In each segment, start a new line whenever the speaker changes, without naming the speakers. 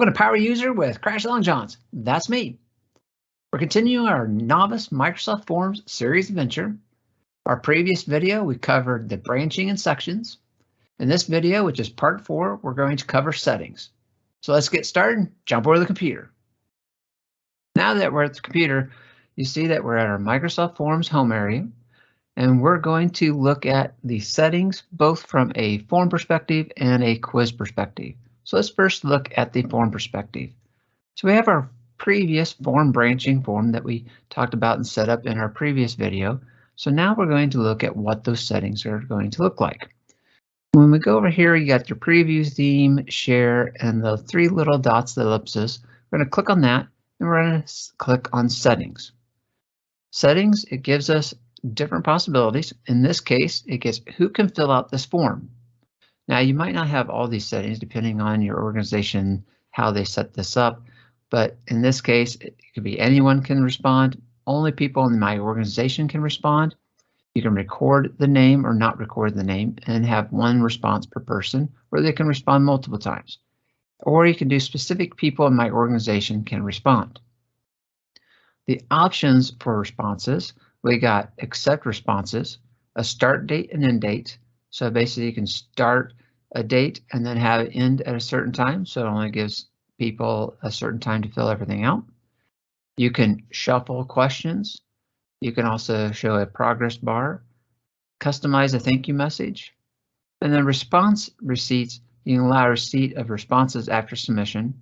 Welcome to Power User with Crash Long Johns. That's me. We're continuing our Novice Microsoft Forms series adventure. Our previous video, we covered the branching and sections. In this video, which is part 4, we're going to cover settings. So let's get started. Jump over to the computer. Now that we're at the computer, you see that we're at our Microsoft Forms home area, and we're going to look at the settings both from a form perspective and a quiz perspective. So let's first look at the form perspective. So we have our previous form branching form that we talked about and set up in our previous video. So now we're going to look at what those settings are going to look like. When we go over here, you got your preview, theme, share, and the 3 little dots, the ellipses. We're going to click on that, and we're going to click on settings. Settings, it gives us different possibilities. In this case, it gets who can fill out this form. Now, you might not have all these settings depending on your organization, how they set this up, but in this case, it could be anyone can respond. Only people in my organization can respond. You can record the name or not record the name and have one response per person, or they can respond multiple times. Or you can do specific people in my organization can respond. The options for responses, we got accept responses, a start date and end date. So basically you can start a date and then have it end at a certain time. So it only gives people a certain time to fill everything out. You can shuffle questions. You can also show a progress bar, customize a thank you message, and then response receipts. You can allow receipt of responses after submission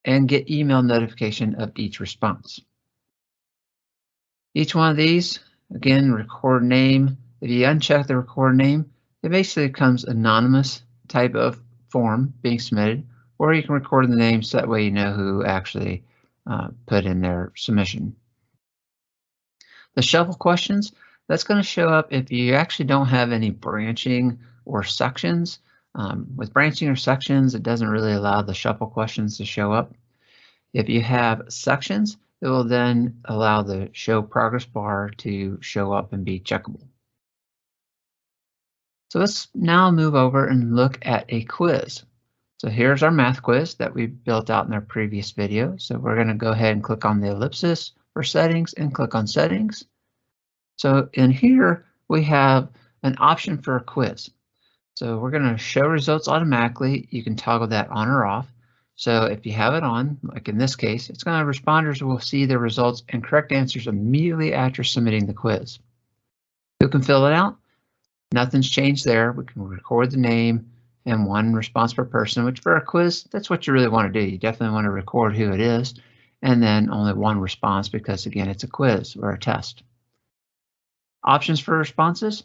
and get email notification of each response. Each one of these, again, record name. If you uncheck the record name, it basically becomes anonymous type of form being submitted, or you can record the name so that way you know who actually put in their submission. The shuffle questions, that's going to show up if you actually don't have any branching or sections. With branching or sections, it doesn't really allow the shuffle questions to show up. If you have sections, it will then allow the show progress bar to show up and be checkable. So let's now move over and look at a quiz. So here's our math quiz that we built out in our previous video. So we're going to go ahead and click on the ellipsis for settings and click on settings. So in here we have an option for a quiz. So we're going to show results automatically. You can toggle that on or off. So if you have it on, like in this case, it's going to responders will see the results and correct answers immediately after submitting the quiz. Who can fill it out? Nothing's changed there. We can record the name and one response per person, which for a quiz, that's what you really want to do. You definitely want to record who it is, and then only one response because, again, it's a quiz or a test. Options for responses.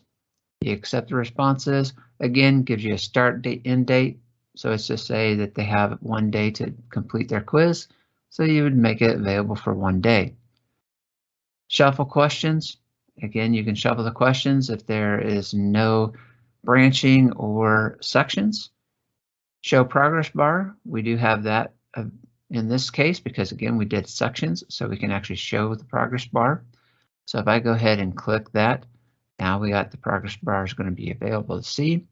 You accept the responses. Again, gives you a start date, end date. So it's just say that they have 1 day to complete their quiz. So you would make it available for 1 day. Shuffle questions. Again, you can shuffle the questions if there is no branching or sections. Show progress bar. We do have that in this case because, again, we did sections, so we can actually show the progress bar. So if I go ahead and click that, now we got the progress bar is going to be available to see.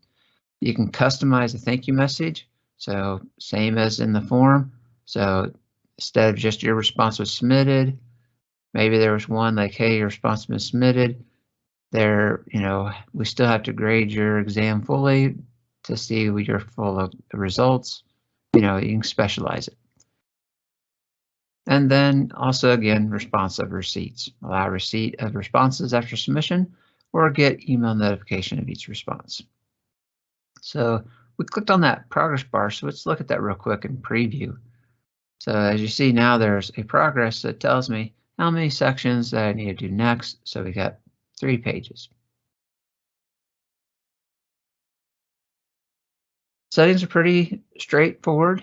You can customize a thank you message. So same as in the form. So instead of just your response was submitted, maybe there was one like, hey, your response has been submitted. There, we still have to grade your exam fully to see your full results. You can specialize it. And then also, again, response of receipts. Allow receipt of responses after submission or get email notification of each response. So we clicked on that progress bar. So let's look at that real quick and preview. So as you see now, there's a progress that tells me how many sections that I need to do next. So we got 3 pages. Settings are pretty straightforward.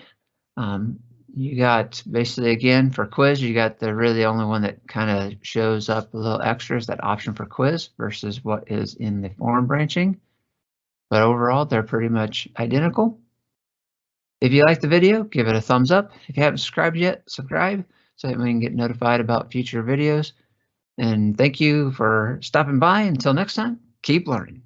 You got basically, again, for quiz, you got the really only one that kind of shows up a little extra is that option for quiz versus what is in the form branching. But overall, they're pretty much identical. If you like the video, give it a thumbs up. If you haven't subscribed yet, subscribe so that we can get notified about future videos. And thank you for stopping by. Until next time, keep learning.